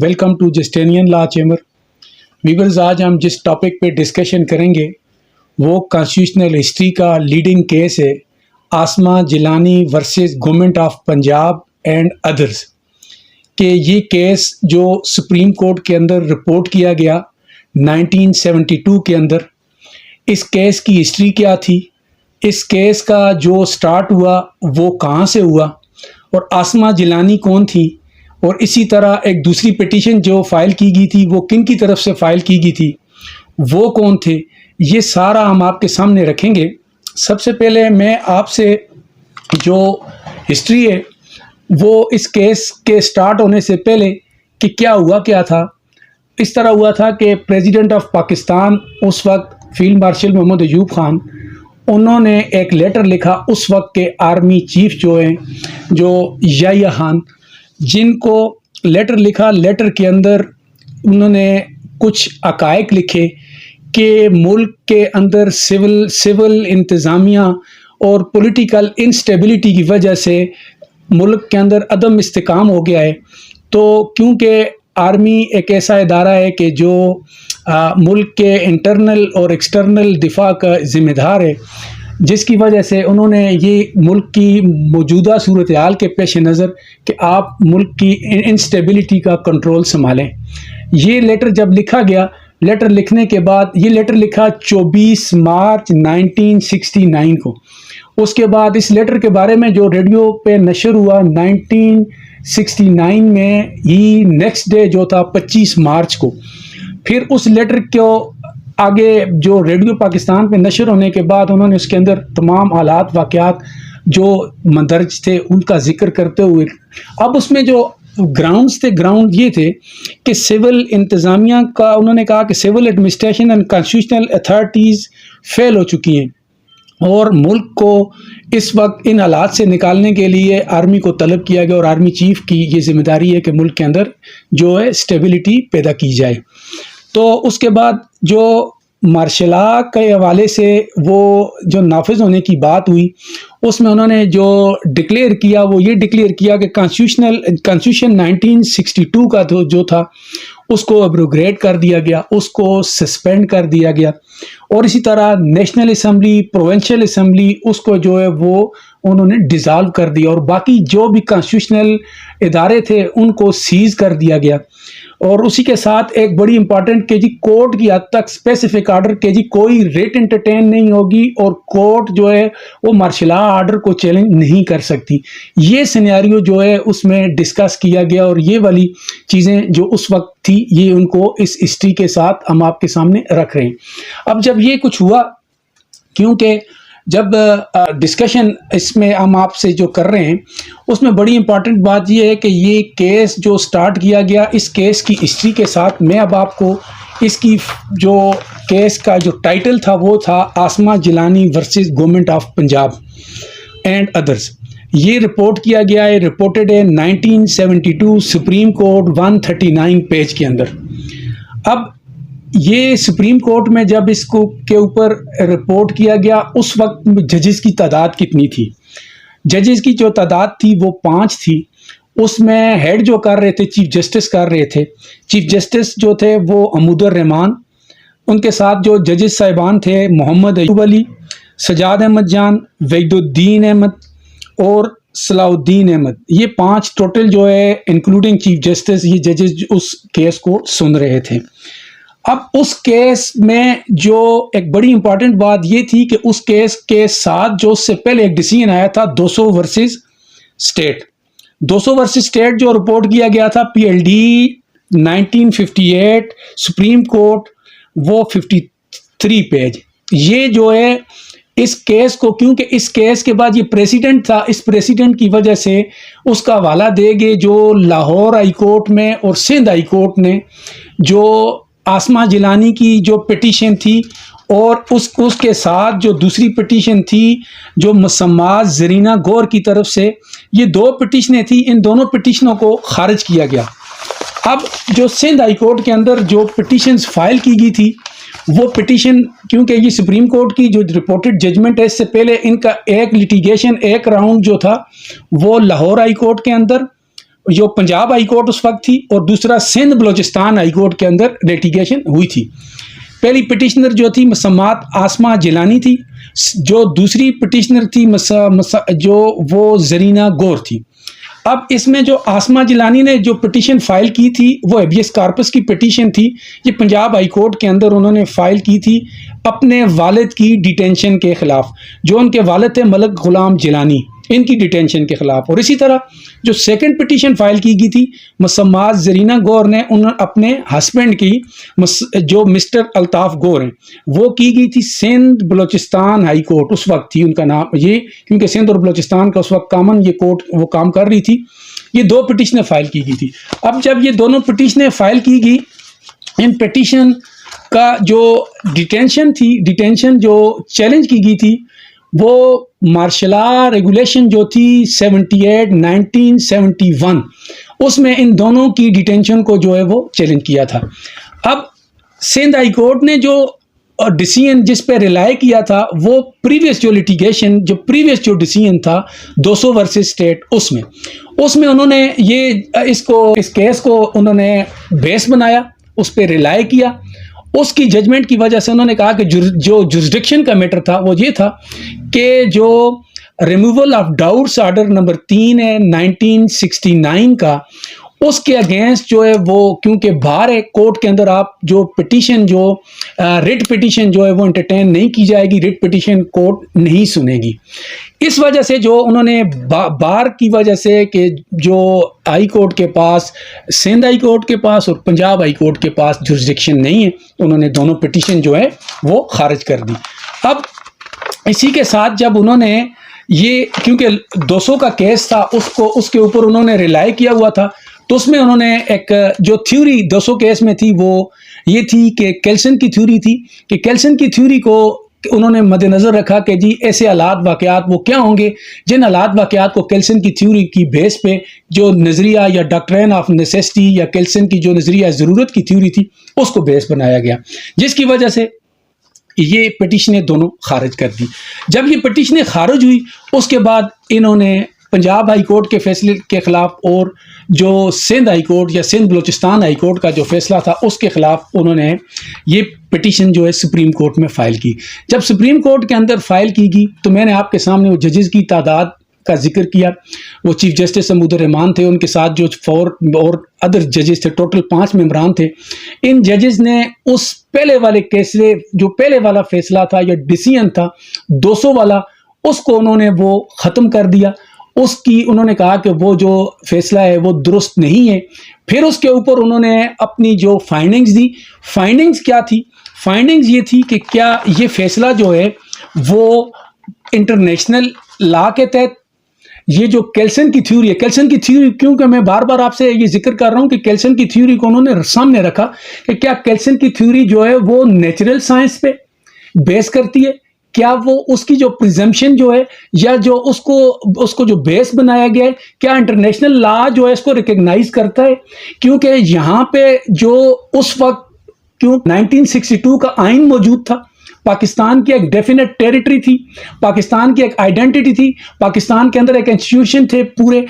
Welcome to Justinian law chamber viewers. آج ہم جس ٹاپک پہ ڈسکشن کریں گے وہ کانسٹیٹیوشنل ہسٹری کا لیڈنگ کیس ہے Asma Jilani versus government of Punjab and others. کہ یہ کیس جو سپریم کورٹ کے اندر رپورٹ کیا گیا 1972 کے اندر، اس کیس کی ہسٹری کیا تھی، اس کیس کا جو سٹارٹ ہوا وہ کہاں سے ہوا، اور آسما جیلانی کون تھی، اور اسی طرح ایک دوسری پٹیشن جو فائل کی گئی تھی وہ کن کی طرف سے فائل کی گئی تھی، وہ کون تھے، یہ سارا ہم آپ کے سامنے رکھیں گے. سب سے پہلے میں آپ سے جو ہسٹری ہے وہ اس کیس کے سٹارٹ ہونے سے پہلے کہ کیا ہوا کیا تھا. اس طرح ہوا تھا کہ پریزیڈنٹ آف پاکستان اس وقت فیلڈ مارشل محمد ایوب خان، انہوں نے ایک لیٹر لکھا اس وقت کے آرمی چیف جو ہیں جو یحییٰ خان، جن کو لیٹر لکھا. لیٹر کے اندر انہوں نے کچھ حقائق لکھے کہ ملک کے اندر سول انتظامیہ اور پولیٹیکل انسٹیبلٹی کی وجہ سے ملک کے اندر عدم استحکام ہو گیا ہے. تو کیونکہ آرمی ایک ایسا ادارہ ہے کہ جو ملک کے انٹرنل اور ایکسٹرنل دفاع کا ذمہ دار ہے، جس کی وجہ سے انہوں نے یہ ملک کی موجودہ صورتحال کے پیش نظر کہ آپ ملک کی انسٹیبلٹی کا کنٹرول سنبھالیں. یہ لیٹر جب لکھا گیا، لیٹر لکھنے کے بعد یہ لیٹر لکھا 24 مارچ 1969 کو. اس کے بعد اس لیٹر کے بارے میں جو ریڈیو پہ نشر ہوا 1969 میں ہی نیکسٹ ڈے جو تھا 25 مارچ کو. پھر اس لیٹر کو آگے جو ریڈیو پاکستان پہ نشر ہونے کے بعد انہوں نے اس کے اندر تمام حالات واقعات جو مندرج تھے ان کا ذکر کرتے ہوئے، اب اس میں جو گراؤنڈز تھے، گراؤنڈ یہ تھے کہ سول انتظامیہ کا انہوں نے کہا کہ civil administration and constitutional authorities fail ہو چکی ہیں، اور ملک کو اس وقت ان حالات سے نکالنے کے لیے آرمی کو طلب کیا گیا، اور آرمی چیف کی یہ ذمہ داری ہے کہ ملک کے اندر جو ہے اسٹیبلٹی پیدا کی جائے. تو اس کے بعد جو مارشل لا کے حوالے سے وہ جو نافذ ہونے کی بات ہوئی، اس میں انہوں نے جو ڈکلیئر کیا وہ یہ ڈکلیئر کیا کہ کانسٹیٹیوشن 1962 کا جو تھا اس کو ابروگریٹ کر دیا گیا، اس کو سسپینڈ کر دیا گیا، اور اسی طرح نیشنل اسمبلی، پروونشل اسمبلی اس کو جو ہے وہ انہوں نے ڈیزالو کر دیا، اور باقی جو بھی کانسٹیٹیوشنل ادارے تھے ان کو سیز کر دیا گیا. اور اسی کے ساتھ ایک بڑی امپارٹنٹ کہ جی کورٹ کی حد تک اسپیسیفک آرڈر کہ جی کوئی ریٹ انٹرٹین نہیں ہوگی، اور کورٹ جو ہے وہ مارشل لا آرڈر کو چیلنج نہیں کر سکتی. یہ سینیریو جو ہے اس میں ڈسکس کیا گیا، اور یہ والی چیزیں جو اس وقت تھی یہ ان کو اس ہسٹری کے ساتھ ہم آپ کے سامنے رکھ رہے ہیں. اب جب یہ کچھ ہوا، کیونکہ جب ڈسکشن اس میں ہم آپ سے جو کر رہے ہیں اس میں بڑی امپارٹنٹ بات یہ ہے کہ یہ کیس جو سٹارٹ کیا گیا، اس کیس کی ہسٹری کے ساتھ میں اب آپ کو اس کی جو کیس کا جو ٹائٹل تھا وہ تھا Asma Jilani versus government of Punjab and others. یہ رپورٹ کیا گیا ہے، رپورٹڈ ہے 1972 سپریم کورٹ 139 پیج کے اندر. اب یہ سپریم کورٹ میں جب اس کو کے اوپر رپورٹ کیا گیا اس وقت ججز کی تعداد کتنی تھی؟ ججز کی جو تعداد تھی وہ 5 تھی. اس میں ہیڈ جو کر رہے تھے چیف جسٹس کر رہے تھے. چیف جسٹس جو تھے وہ عمود الرحمان، ان کے ساتھ جو ججز صاحبان تھے محمد ایوب علی، سجاد احمد جان، وحید الدین احمد اور صلاح الدین احمد. یہ 5 ٹوٹل جو ہے انکلوڈنگ چیف جسٹس یہ ججز اس کیس کو سن رہے تھے. اب اس کیس میں جو ایک بڑی امپارٹنٹ بات یہ تھی کہ اس کیس کے ساتھ جو اس سے پہلے ایک ڈیسیژن آیا تھا 200 ورسز اسٹیٹ. 200 ورسز اسٹیٹ جو رپورٹ کیا گیا تھا P L D 1958 supreme court, وہ 53 پیج. یہ جو ہے اس کیس کو، کیونکہ اس کیس کے بعد یہ پریسیڈنٹ تھا، اس پریسیڈنٹ کی وجہ سے اس کا حوالہ دے گئے جو لاہور ہائی کورٹ میں اور سندھ ہائی کورٹ نے جو آسما جیلانی کی جو پٹیشن تھی، اور اس کے ساتھ جو دوسری پٹیشن تھی جو مسمات زرینہ گور کی طرف سے، یہ 2 پٹیشنیں تھیں، ان دونوں پٹیشنوں کو خارج کیا گیا. اب جو سندھ ہائی کورٹ کے اندر جو پٹیشنز فائل کی گئی تھی وہ پٹیشن، کیونکہ یہ سپریم کورٹ کی جو رپورٹڈ ججمنٹ ہے اس سے پہلے ان کا ایک لٹیگیشن ایک راؤنڈ جو تھا وہ لاہور ہائی کورٹ کے اندر، جو پنجاب ہائی کورٹ اس وقت تھی اور دوسرا سندھ بلوچستان ہائی کورٹ کے اندر لیٹیگیشن ہوئی تھی. پہلی پٹیشنر جو تھی مسمات آسما جیلانی تھی, جو دوسری پٹیشنر تھی جو وہ زرینہ گور تھی. اب اس میں جو آسما جیلانی نے جو پٹیشن فائل کی تھی وہ ہیبیس کارپس کی پٹیشن تھی. یہ پنجاب ہائی کورٹ کے اندر انہوں نے فائل کی تھی اپنے والد کی ڈیٹینشن کے خلاف, جو ان کے والد تھے ملک غلام جیلانی, ان کی ڈیٹینشن کے خلاف. اور اسی طرح جو سیکنڈ پٹیشن فائل کی گئی تھی مسمات زرینہ گور نے اپنے ہسبینڈ کی جو مسٹر الطاف گور ہیں وہ کی گئی تھی سندھ بلوچستان ہائی کورٹ, اس وقت تھی ان کا نام یہ, کیونکہ سندھ اور بلوچستان کا اس وقت کامن یہ کورٹ وہ کام کر رہی تھی. یہ دو پٹیشنیں فائل کی گئی تھی. اب جب یہ دونوں پٹیشنیں فائل کی گئی, ان پٹیشن کا جو ڈیٹینشن جو چیلنج کی گئی تھی وہ مارشل لا ریگولیشن جو تھی 78/1971 اس میں ان دونوں کی ڈیٹینشن کو جو ہے وہ چیلنج کیا تھا. اب سندھ ہائی کورٹ نے جو ڈیسیژن جس پہ ریلائی کیا تھا وہ پریویس جو لٹیگیشن جو پریویس جو ڈیسیژن تھا 200 ورسز اسٹیٹ, اس میں انہوں نے یہ اس کیس کو انہوں نے بیس بنایا, اس پہ ریلائی کیا. اس کی ججمنٹ کی وجہ سے انہوں نے کہا کہ جو جورسڈکشن کا میٹر تھا وہ یہ تھا کہ جو removal of doubts order number 3 ہے 1969 کا, اس کے اگینسٹ جو ہے وہ کیونکہ باہر ہے کورٹ کے اندر آپ جو پٹیشن جو ریٹ پٹیشن جو ہے وہ انٹرٹین نہیں کی جائے گی, ریٹ پٹیشن کورٹ نہیں سنے گی. اس وجہ سے جو انہوں نے بار کی وجہ سے کہ جو ہائی کورٹ کے پاس سندھ ہائی کورٹ کے پاس اور پنجاب ہائی کورٹ کے پاس جورسڈکشن نہیں ہے, انہوں نے دونوں پٹیشن جو ہے وہ خارج کر دی. اب اسی کے ساتھ جب انہوں نے یہ کیونکہ 200 کا کیس تھا اس کے اوپر انہوں نے ریلائی کیا ہوا تھا, تو اس میں انہوں نے ایک جو تھیوری 200 کیس میں تھی وہ یہ تھی کہ کیلسن کی تھیوری تھی, کہ کیلسن کی تھیوری کو انہوں نے مد نظر رکھا کہ جی ایسے حالات واقعات وہ کیا ہوں گے جن حالات واقعات کو کیلسن کی تھیوری کی بیس پہ جو نظریہ یا ڈاکٹرین آف نیسیسٹی یا کیلسن کی جو نظریہ ضرورت کی تھیوری تھی اس کو بیس بنایا گیا, جس کی وجہ سے یہ پٹیشنیں دونوں خارج کر دی. جب یہ پٹیشنیں خارج ہوئی اس کے بعد انہوں نے پنجاب ہائی کورٹ کے فیصلے کے خلاف اور جو سندھ ہائی کورٹ یا سندھ بلوچستان ہائی کورٹ کا جو فیصلہ تھا اس کے خلاف انہوں نے یہ پٹیشن جو ہے سپریم کورٹ میں فائل کی. جب سپریم کورٹ کے اندر فائل کی گئی تو میں نے آپ کے سامنے وہ ججز کی تعداد کا ذکر کیا. وہ چیف جسٹس عمود الرحمان تھے, ان کے ساتھ جو 4 اور ادر ججز تھے, ٹوٹل 5 ممبران تھے. ان ججز نے اس پہلے والے کیسے جو پہلے والا فیصلہ تھا یا ڈیسیژن تھا 200 والا, اس کو انہوں نے وہ ختم کر دیا. اس کی انہوں نے کہا کہ وہ جو فیصلہ ہے وہ درست نہیں ہے. پھر اس کے اوپر انہوں نے اپنی جو فائنڈنگز دی. فائنڈنگز کیا تھی؟ فائنڈنگز یہ تھی کہ کیا یہ فیصلہ جو ہے وہ انٹرنیشنل لا کے تحت یہ جو کیلسن کی تھیوری ہے, کیلسن کی تھیوری کیونکہ میں بار بار آپ سے یہ ذکر کر رہا ہوں کہ کیلسن کی تھیوری کو انہوں نے سامنے رکھا کہ کیا کیلسن کی تھیوری جو ہے وہ نیچرل سائنس پہ بیس کرتی ہے, کیا وہ اس کی جو پریزمپشن جو ہے یا جو اس کو جو بیس بنایا گیا ہے کیا انٹرنیشنل لا جو ہے اس کو ریکگنائز کرتا ہے. کیونکہ یہاں پہ جو اس وقت 1962 کا آئین موجود تھا, پاکستان کی ایک ڈیفینٹ ٹیریٹری تھی, پاکستان کی ایک آئیڈینٹی تھی, پاکستان کے اندر ایک انسٹیٹیوشن تھے پورے.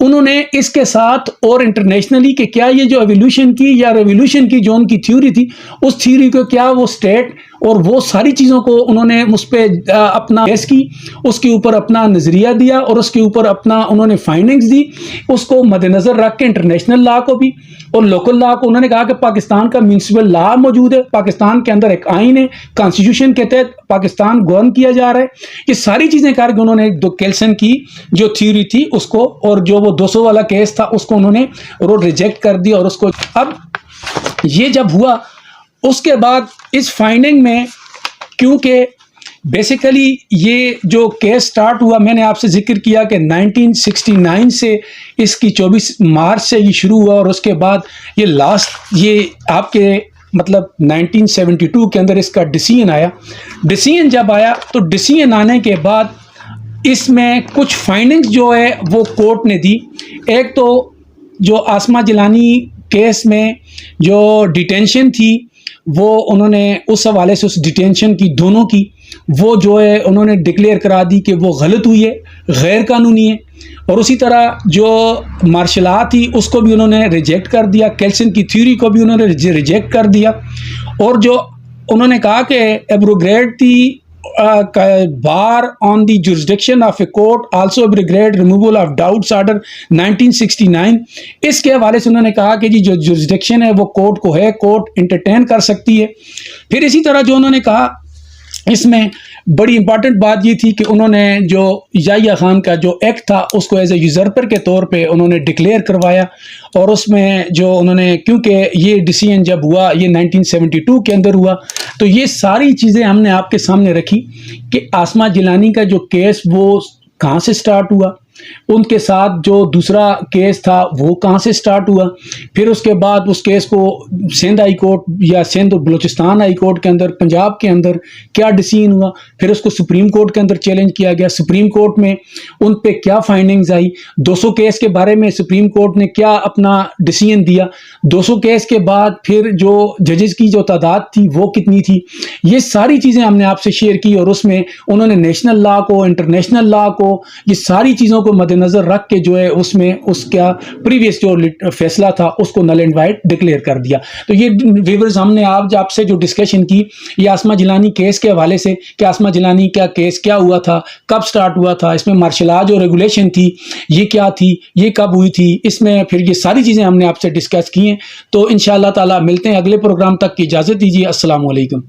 انہوں نے اس کے ساتھ اور انٹرنیشنلی کہ کیا یہ جو ایولیوشن کی یا ریولیوشن کی جو ان کی تھیوری تھی اس تھیوری کو کیا وہ سٹیٹ اور وہ ساری چیزوں کو انہوں نے اس پہ اپنا بیس کی, اس کے اوپر اپنا نظریہ دیا اور اس کے اوپر اپنا انہوں نے فائنڈنگز دی. اس کو مد نظر رکھ کے انٹرنیشنل لا کو بھی اور لوکل لا کو انہوں نے کہا کہ پاکستان کا میونسپل لا موجود ہے, پاکستان کے اندر ایک آئین ہے, کانسٹیٹیوشن کے تحت پاکستان گورن کیا جا رہا ہے. یہ ساری چیزیں کر کے انہوں نے کیلسن کی جو تھیوری تھی اس کو اور جو وہ 200 والا کیس تھا اس کو انہوں نے ریجیکٹ کر دیا. اور اس کو اب یہ جب ہوا اس کے بعد اس فائنڈنگ میں کیونکہ بیسیکلی یہ جو کیس سٹارٹ ہوا میں نے آپ سے ذکر کیا کہ 1969 سے اس کی 24 مارچ سے یہ شروع ہوا اور اس کے بعد یہ لاسٹ یہ آپ کے مطلب 1972 کے اندر اس کا ڈیسیژن آیا. ڈیسیژن جب آیا تو ڈیسیژن آنے کے بعد اس میں کچھ فائنڈنگز جو ہے وہ کورٹ نے دی. ایک تو جو آسما جیلانی کیس میں جو ڈیٹینشن تھی وہ انہوں نے اس حوالے سے اس ڈیٹینشن کی دونوں کی وہ جو ہے انہوں نے ڈکلیئر کرا دی کہ وہ غلط ہوئی ہے, غیر قانونی ہے. اور اسی طرح جو مارشل لا تھی اس کو بھی انہوں نے ریجیکٹ کر دیا, کیلسن کی تھیوری کو بھی انہوں نے ریجیکٹ کر دیا. اور جو انہوں نے کہا کہ abrogate the bar on the jurisdiction of a court also abrogate removal of doubts order 1969. اس کے حوالے سے انہوں نے کہا کہ جی جو جورسڈکشن ہے وہ کورٹ کو ہے, کورٹ انٹرٹین کر سکتی ہے. پھر اسی طرح جو انہوں نے کہا اس میں بڑی امپارٹنٹ بات یہ تھی کہ انہوں نے جو یحییٰ خان کا جو ایکٹ تھا اس کو ایز اے یوزرپر کے طور پہ انہوں نے ڈکلیئر کروایا. اور اس میں جو انہوں نے, کیونکہ یہ ڈیسیژن جب ہوا یہ 1972 کے اندر ہوا, تو یہ ساری چیزیں ہم نے آپ کے سامنے رکھی کہ آسمہ جیلانی کا جو کیس وہ کہاں سے سٹارٹ ہوا, ان کے ساتھ جو دوسرا کیس تھا وہ کہاں سے سٹارٹ ہوا, پھر اس کے بعد اس کیس کو سندھ ہائی کورٹ یا سندھ اور بلوچستان ہائی کورٹ کے اندر, پنجاب کے اندر کیا ڈیسیژن ہوا, پھر اس کو سپریم کورٹ کے اندر چیلنج کیا گیا, سپریم کورٹ میں ان پہ کیا فائنڈنگز آئی, 200 کیس کے بارے میں سپریم کورٹ نے کیا اپنا ڈیسیژن دیا, 200 کیس کے بعد پھر جو ججز کی جو تعداد تھی وہ کتنی تھی. یہ ساری چیزیں ہم نے آپ سے شیئر کی, اور اس میں انہوں نے نیشنل لا کو, انٹرنیشنل لا کو, یہ ساری چیزوں کو مد نظر رکھ کے جو ہے اس میں اس کا پریویس جو فیصلہ تھا اس کو نل اینڈ وائڈ ڈکلیئر کر دیا. تو یہ ویورز ہم نے آج آپ سے جو ڈسکشن کی یہ آسمہ جیلانی کیس کے حوالے سے کہ آسمہ جیلانی کا کیس کیا ہوا تھا, کب سٹارٹ ہوا تھا, اس میں مارشل لا جو ریگولیشن تھی یہ کیا تھی, یہ کب ہوئی تھی, اس میں پھر یہ ساری چیزیں ہم نے آپ سے ڈسکس کی ہیں. تو انشاءاللہ تعالی ملتے ہیں اگلے پروگرام تک, کی اجازت دیجیے. السلام علیکم.